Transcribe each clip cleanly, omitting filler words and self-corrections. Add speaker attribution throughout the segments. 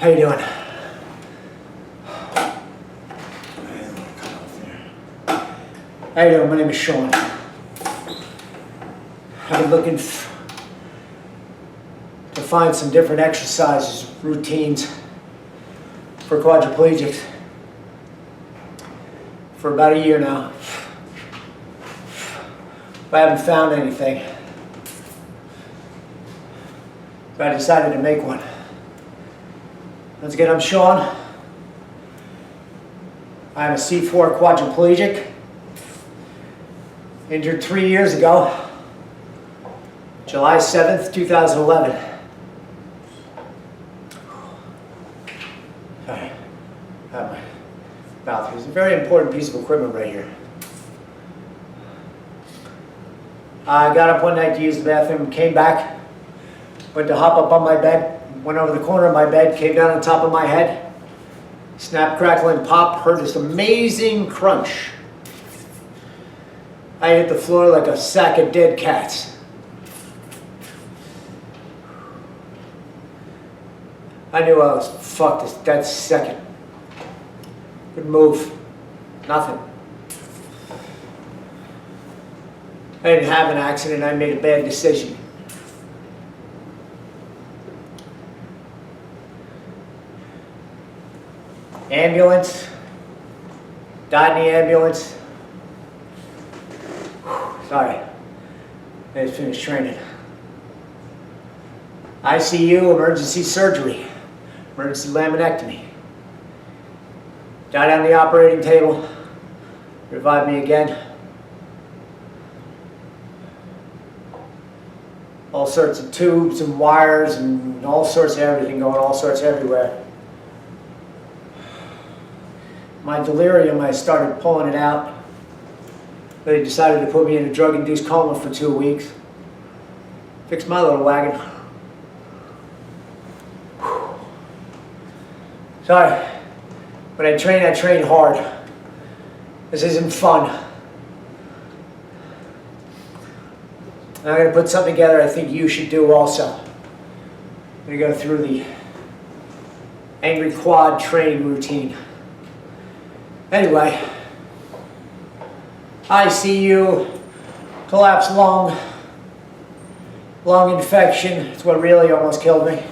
Speaker 1: How you doing? How you doing? My name is Sean. I've been looking to find some different exercises, routines for quadriplegics for about a year now. But I haven't found anything. So I decided to make one. Once again, I'm Sean. I'm a C4 quadriplegic. Injured 3 years ago, July 7th, 2011. Sorry, I have my mouth. There's a very important piece of equipment right here. I got up one night to use the bathroom, came back, went to hop up on my bed, went over the corner of my bed, came down on top of my head, snap, crackle, and pop, heard this amazing crunch. I hit the floor like a sack of dead cats. I knew I was fucked that second. Couldn't move. Nothing. I didn't have an accident. I made a bad decision. Ambulance. Died in the ambulance. Sorry. I just finished training. ICU, emergency surgery. Emergency laminectomy. Died on the operating table. Revived me again. All sorts of tubes and wires and all sorts of everything going all sorts everywhere. My delirium, I started pulling it out. They decided to put me in a drug-induced coma for 2 weeks. Fixed my little wagon. Sorry. When I train hard. This isn't fun. I'm going to put something together I think you should do also. I'm going to go through the Angry Quad training routine. Anyway, ICU, collapsed lung infection. It's what really almost killed me.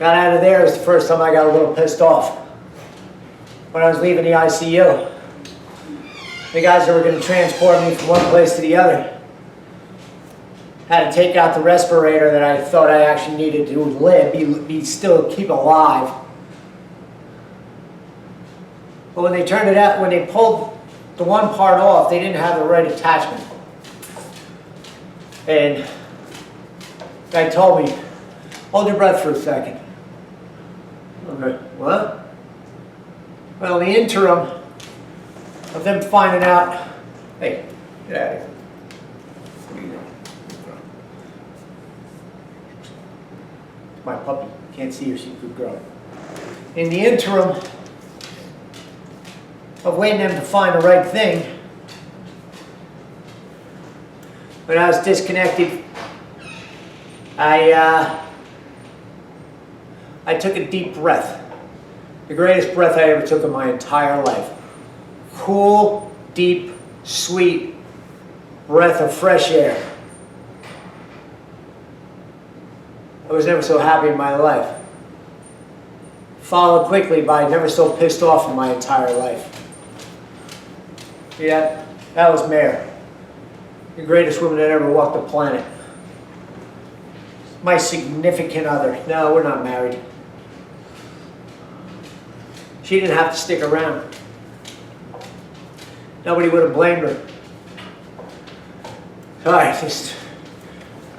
Speaker 1: Got out of there. It was the first time I got a little pissed off. When I was leaving the ICU, the guys that were going to transport me from one place to the other had to take out the respirator that I thought I actually needed to live, still keep alive. But when they turned it out, when they pulled the one part off, they didn't have the right attachment. And the guy told me, hold your breath for a second. Okay, what? Well, in the interim of them finding out, hey, get out of here. What are you doing? My puppy, can't see her, she's a good girl. In the interim of waiting them to find the right thing, when I was disconnected, I took a deep breath. The greatest breath I ever took in my entire life. Cool, deep, sweet breath of fresh air. I was never so happy in my life. Followed quickly by never so pissed off in my entire life. Yeah, that was Mare. The greatest woman that ever walked the planet. My significant other. No, we're not married. She didn't have to stick around. Nobody would have blamed her. Sorry, just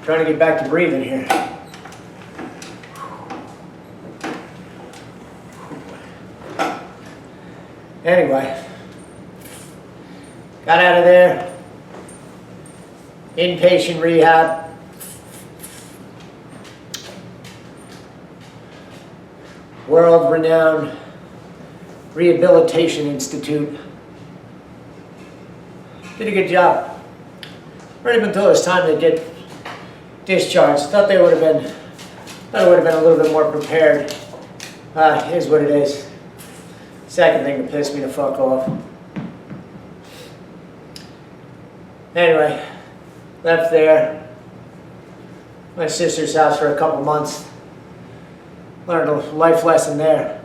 Speaker 1: trying to get back to breathing here. Anyway, got out of there. Inpatient rehab. World-renowned Rehabilitation Institute. Did a good job. Right up until it was time to get discharged. Thought it would have been a little bit more prepared. It is what it is. Second thing that pissed me the fuck off. Anyway, left there. My sister's house for a couple months. Learned a life lesson there.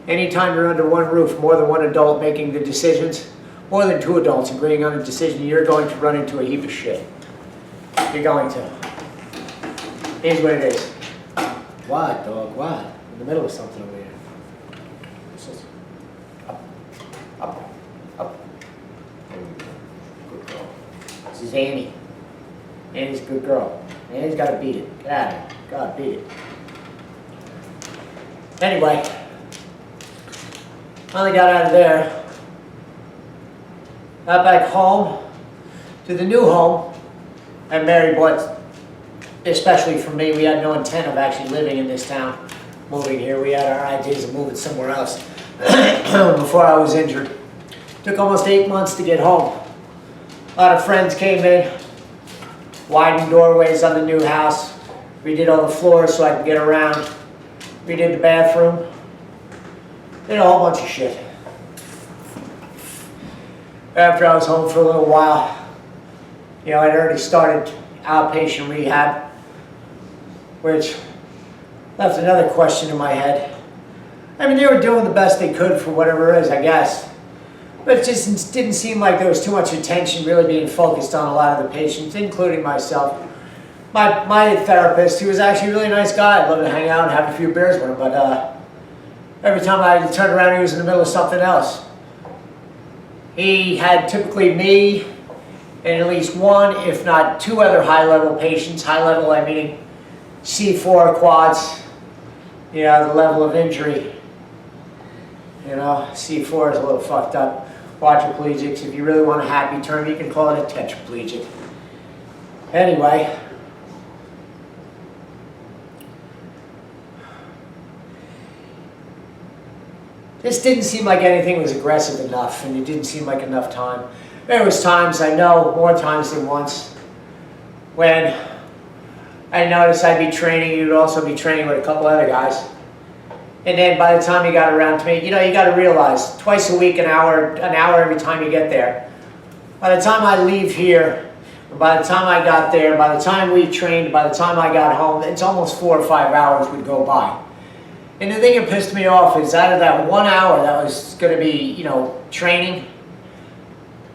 Speaker 1: Anytime you're under one roof, more than one adult making the decisions, more than two adults agreeing on a decision, you're going to run into a heap of shit. You're going to. Here's what it is. What, dog? What? In the middle of something over here. This is up, up, up. Good girl. This is Annie. Annie's a good girl. Annie's got to beat it. Get out of here. God, beat it. Anyway, finally got out of there. Got back home to the new home, and Mary bought, especially for me, we had no intent of actually living in this town, moving here. We had our ideas of moving somewhere else before I was injured. Took almost 8 months to get home. A lot of friends came in, widened doorways on the new house, redid all the floors so I could get around, redid the bathroom, did a whole bunch of shit. After I was home for a little while, you know, I'd already started outpatient rehab, which left another question in my head. I mean, they were doing the best they could for whatever it is, I guess. But it just didn't seem like there was too much attention really being focused on a lot of the patients, including myself. My therapist, he was actually a really nice guy. I'd love to hang out and have a few beers with him, but every time I turned around, he was in the middle of something else. He had typically me and at least one, if not two other high-level patients. High-level, I mean C4 quads, you know, the level of injury. You know, C4 is a little fucked up. Quadraplegics, if you really want a happy term, you can call it a tetraplegic. Anyway, this didn't seem like anything was aggressive enough, and it didn't seem like enough time. There was times, I know, more times than once, when I noticed I'd be training, you'd also be training with a couple other guys. And then by the time you got around to me, you know, you got to realize, twice a week, an hour every time you get there. By the time I leave here, by the time I got there, by the time we trained, by the time I got home, it's almost 4 or 5 hours would go by. And the thing that pissed me off is out of that 1 hour that was going to be, you know, training,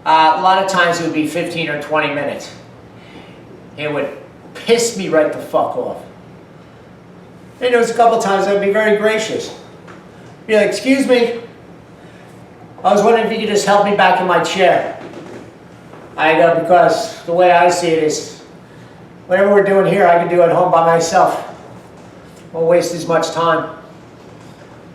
Speaker 1: a lot of times it would be 15 or 20 minutes. It would piss me right the fuck off. And there was a couple times I would be very gracious. Be like, excuse me, I was wondering if you could just help me back in my chair. I go, because the way I see it is, whatever we're doing here, I can do at home by myself. Won't waste as much time.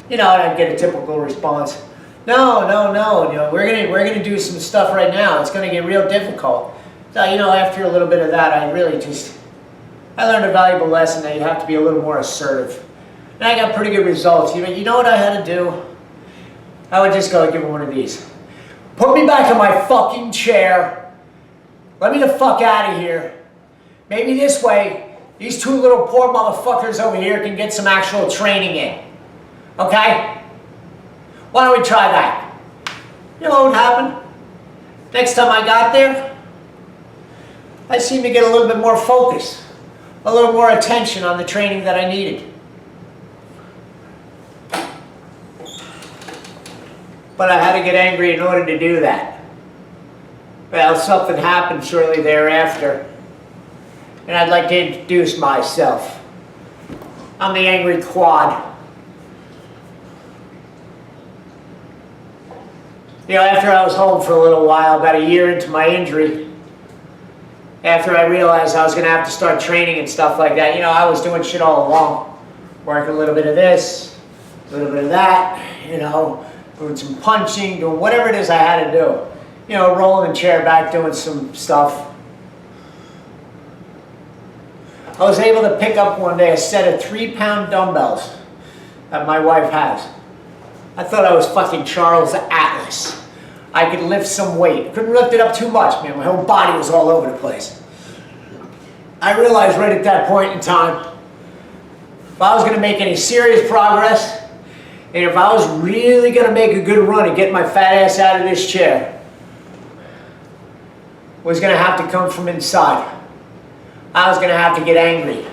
Speaker 1: You know, and I'd get a typical response. No, you know, we're gonna do some stuff right now. It's gonna get real difficult. So, you know, after a little bit of that, I learned a valuable lesson that you have to be a little more assertive. And I got pretty good results. You know what I had to do? I would just go give him one of these. Put me back in my fucking chair. Let me the fuck out of here. Maybe this way, these two little poor motherfuckers over here can get some actual training in. Okay? Why don't we try that? You know what would happen? Next time I got there, I seemed to get a little bit more focus, a little more attention on the training that I needed. But I had to get angry in order to do that. Well, something happened shortly thereafter, and I'd like to introduce myself. I'm the Angry Quad. You know, after I was home for a little while, about a year into my injury, after I realized I was going to have to start training and stuff like that, you know, I was doing shit all along. Working a little bit of this, a little bit of that, you know, doing some punching, doing whatever it is I had to do. You know, rolling the chair back, doing some stuff. I was able to pick up one day a set of 3-pound dumbbells that my wife has. I thought I was fucking Charles Atlas. I could lift some weight. Couldn't lift it up too much, man. My whole body was all over the place. I realized right at that point in time, if I was going to make any serious progress, and if I was really going to make a good run and get my fat ass out of this chair, was going to have to come from inside. I was going to have to get angry.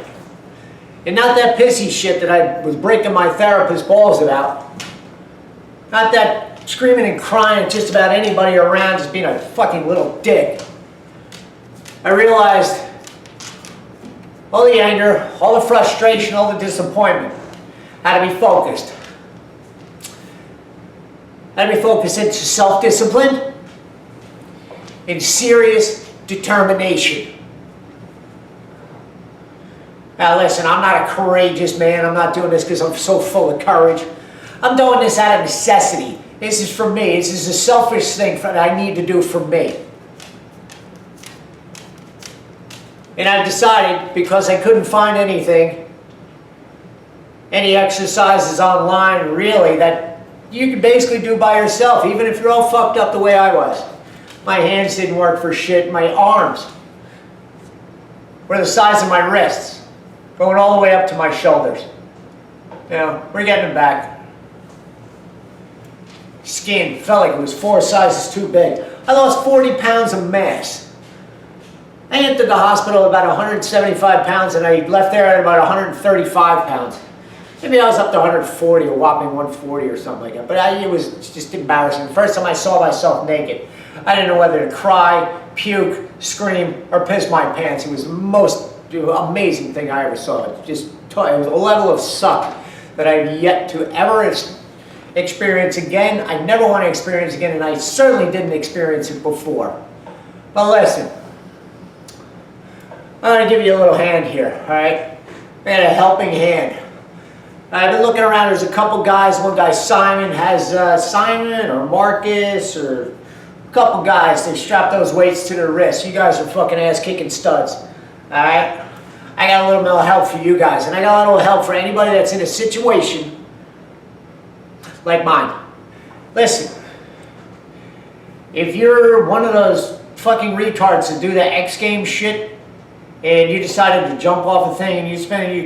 Speaker 1: And not that pissy shit that I was breaking my therapist's balls about. Not that screaming and crying at just about anybody around just being a fucking little dick. I realized all the anger, all the frustration, all the disappointment had to be focused. Had to be focused into self-discipline and serious determination. Now listen, I'm not a courageous man. I'm not doing this because I'm so full of courage. I'm doing this out of necessity. This is for me. This is a selfish thing that I need to do for me. And I've decided, because I couldn't find anything, any exercises online really, that you can basically do by yourself, even if you're all fucked up the way I was. My hands didn't work for shit. My arms were the size of my wrists, going all the way up to my shoulders. You know, we're getting them back. Skin felt like it was 4 sizes too big. I lost 40 pounds of mass. I entered the hospital about 175 pounds and I left there at about 135 pounds. Maybe I was up to 140, a whopping 140 or something like that. But it was just embarrassing. The first time I saw myself naked, I didn't know whether to cry, puke, scream, or piss my pants. It was the most amazing thing I ever saw. It was a level of suck that I've yet to ever experience again. I never want to experience again, and I certainly didn't experience it before. But listen, I'm going to give you a little hand here, all right? I got a helping hand. I've been looking around. There's a couple guys. One guy, Simon, has Simon or Marcus or a couple guys. They strap those weights to their wrists. You guys are fucking ass-kicking studs, all right? I got a little bit of help for you guys, and I got a little help for anybody that's in a situation like mine. Listen, if you're one of those fucking retards that do the X Games shit, and you decided to jump off a thing and you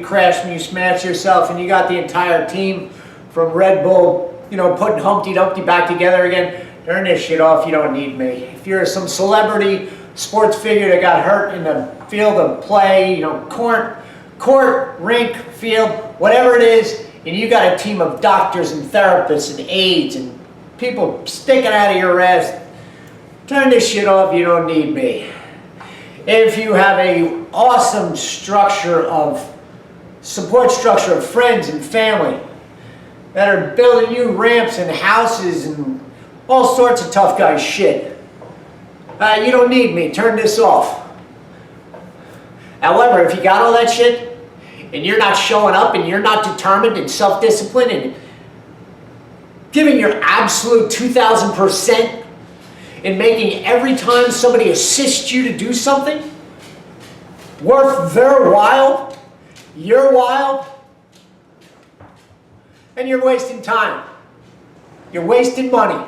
Speaker 1: crashed and you smashed yourself and you got the entire team from Red Bull, you know, putting Humpty Dumpty back together again, turn this shit off. You don't need me. If you're some celebrity sports figure that got hurt in the field of play, you know, court, rink, field, whatever it is, and you got a team of doctors and therapists and aides and people sticking out of your ass, turn this shit off. You don't need me. If you have a awesome support structure of friends and family that are building you ramps and houses and all sorts of tough guy shit, you don't need me. Turn this off. However, if you got all that shit and you're not showing up and you're not determined and self-disciplined and giving your absolute 2,000% in making every time somebody assists you to do something worth their while, your while, and you're wasting time. You're wasting money.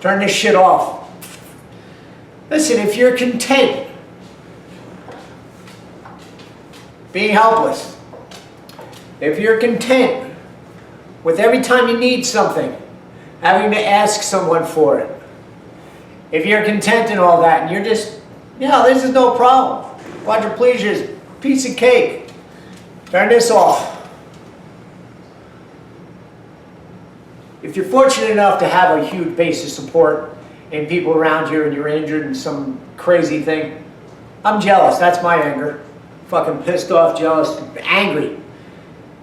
Speaker 1: Turn this shit off. Listen, if you're content being helpless, if you're content with every time you need something, having to ask someone for it, if you're content in all that and you're just, yeah, this is no problem. Quadriplegia is a piece of cake. Turn this off. If you're fortunate enough to have a huge base of support and people around you and you're injured in some crazy thing, I'm jealous. That's my anger. Fucking pissed off, jealous, angry.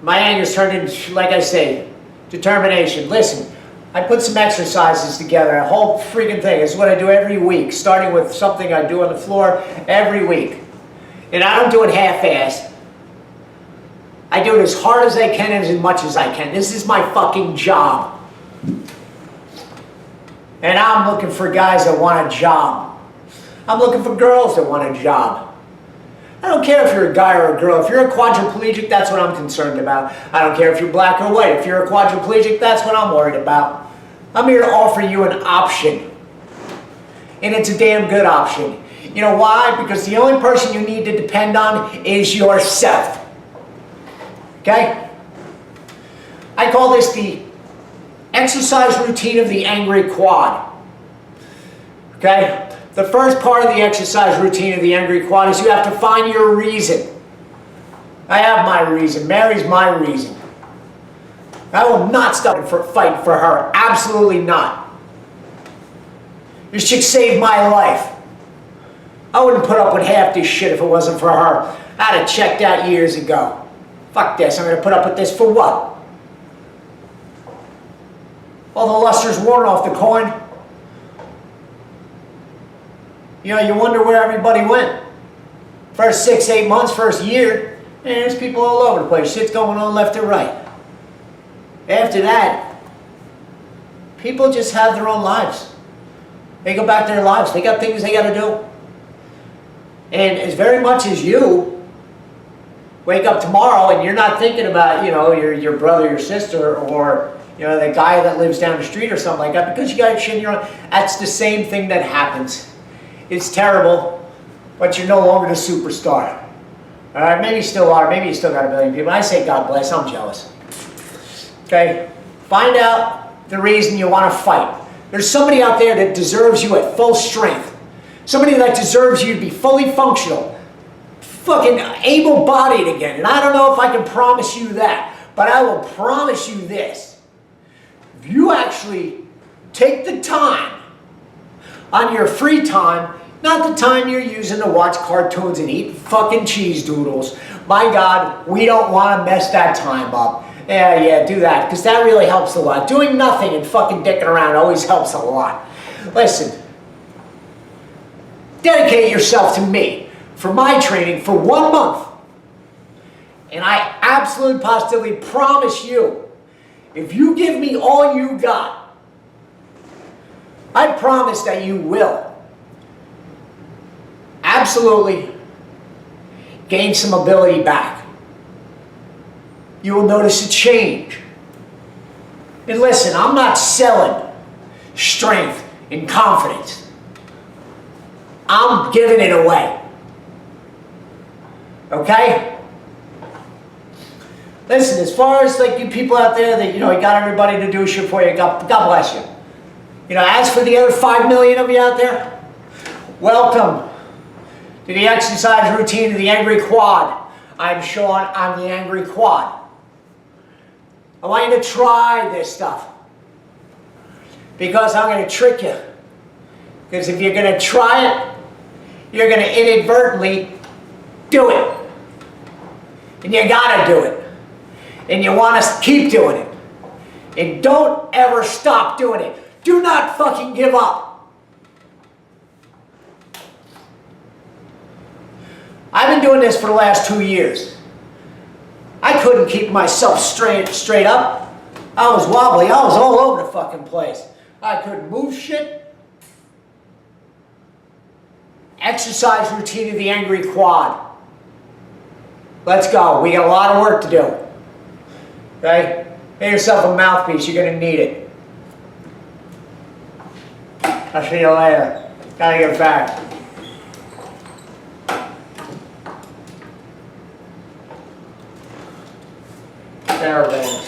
Speaker 1: My anger's turned into, like I say, determination. Listen, I put some exercises together, a whole freaking thing. This is what I do every week, starting with something I do on the floor every week. And I don't do it half-assed. I do it as hard as I can and as much as I can. This is my fucking job. And I'm looking for guys that want a job. I'm looking for girls that want a job. I don't care if you're a guy or a girl. If you're a quadriplegic, that's what I'm concerned about. I don't care if you're black or white. If you're a quadriplegic, that's what I'm worried about. I'm here to offer you an option. And it's a damn good option. You know why? Because the only person you need to depend on is yourself. Okay? I call this the exercise routine of the angry quad. Okay? The first part of the exercise routine of the angry quad is you have to find your reason. I have my reason. Mary's my reason. I will not stop fighting for her. Absolutely not. This chick saved my life. I wouldn't put up with half this shit if it wasn't for her. I'd have checked out years ago. Fuck this. I'm going to put up with this for what? All the luster's worn off the coin. You know, you wonder where everybody went. First 6, 8 months, first year, and there's people all over the place. Shit's going on left and right. After that, people just have their own lives. They go back to their lives. They got things they got to do. And as very much as you wake up tomorrow and you're not thinking about, you know, your brother, your sister, or, you know, the guy that lives down the street or something like that, because you got shit in your own, that's the same thing that happens. It's terrible, but you're no longer the superstar. All right, maybe you still are. Maybe you still got a billion people. I say God bless. I'm jealous. Okay? Find out the reason you want to fight. There's somebody out there that deserves you at full strength. Somebody that deserves you to be fully functional. Fucking able-bodied again. And I don't know if I can promise you that, but I will promise you this. If you actually take the time on your free time, not the time you're using to watch cartoons and eat fucking cheese doodles. My God, we don't want to mess that time up. Yeah, do that, because that really helps a lot. Doing nothing and fucking dicking around always helps a lot. Listen, dedicate yourself to me for my training for 1 month. And I absolutely positively promise you, if you give me all you got, I promise that you will absolutely gain some ability back. You will notice a change. And listen, I'm not selling strength and confidence. I'm giving it away. Okay? Listen, as far as like you people out there that, you know, you got everybody to do shit for you, God bless you. You know, as for the other 5 million of you out there, welcome to the exercise routine of the Angry Quad. I'm Sean, I'm the Angry Quad. I want you to try this stuff. Because I'm going to trick you. Because if you're going to try it, you're going to inadvertently do it. And you got to do it. And you want to keep doing it. And don't ever stop doing it. Do not fucking give up. I've been doing this for the last 2 years. I couldn't keep myself straight up. I was wobbly. I was all over the fucking place. I couldn't move shit. Exercise routine of the Angry Quad. Let's go. We got a lot of work to do. Okay? Get yourself a mouthpiece. You're going to need it. I'll see you later. Gotta get back. There, baby.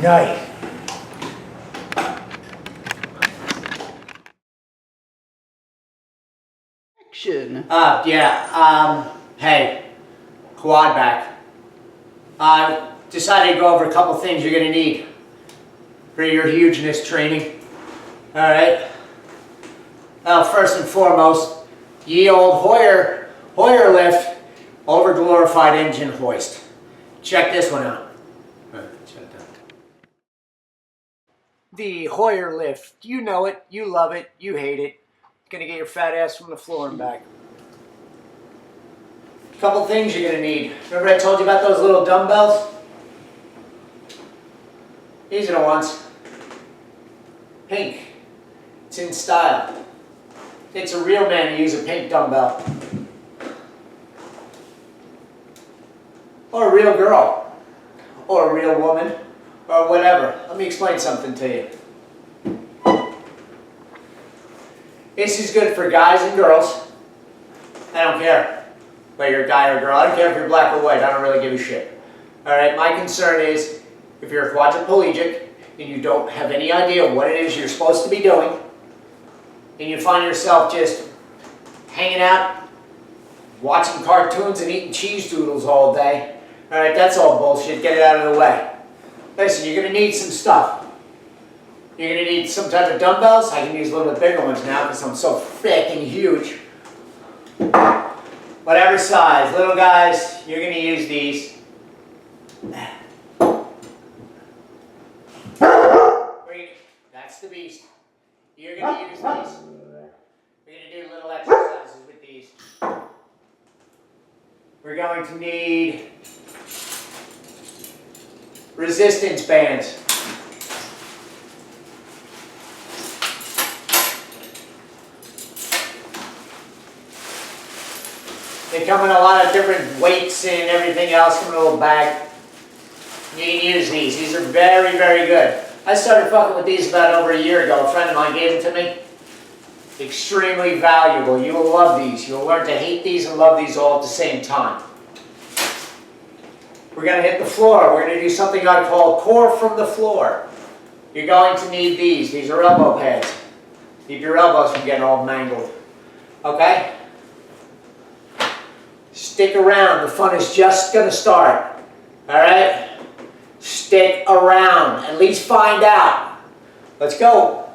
Speaker 1: Nice.
Speaker 2: Action.
Speaker 1: Hey, quad back. Decided to go over a couple things you're gonna need for your hugeness training. All right. First and foremost, ye old Hoyer lift over glorified engine hoist. Check this one out. The Hoyer lift. You know it. You love it. You hate it. It's gonna get your fat ass from the floor and back. Couple things you're gonna need. Remember I told you about those little dumbbells? These are the ones. Pink. It's in style. It's a real man to use a pink dumbbell. Or a real girl. Or a real woman. Or whatever. Let me explain something to you. This is good for guys and girls. I don't care whether you're a guy or a girl. I don't care if you're black or white. I don't really give a shit. Alright, my concern is if you're a quadriplegic and you don't have any idea what it is you're supposed to be doing, and you find yourself just hanging out, watching cartoons and eating cheese doodles all day, alright, that's all bullshit. Get it out of the way. Listen, you're going to need some stuff. You're going to need some type of dumbbells. I can use a little bit bigger ones now because I'm so freaking huge. Whatever size. Little guys, you're going to use these. That's the beast. You're going to use these. We're going to do little exercises with these. We're going to need resistance bands. They come in a lot of different weights and everything else, come in a little bag. You can use these. These are very, very good. I started fucking with these about over a year ago. A friend of mine gave them to me. Extremely valuable. You will love these. You'll learn to hate these and love these all at the same time. We're going to hit the floor. We're going to do something I call core from the floor. You're going to need these. These are elbow pads. Keep your elbows from getting all mangled. Okay? Stick around. The fun is just going to start. Alright? Stick around. At least find out. Let's go.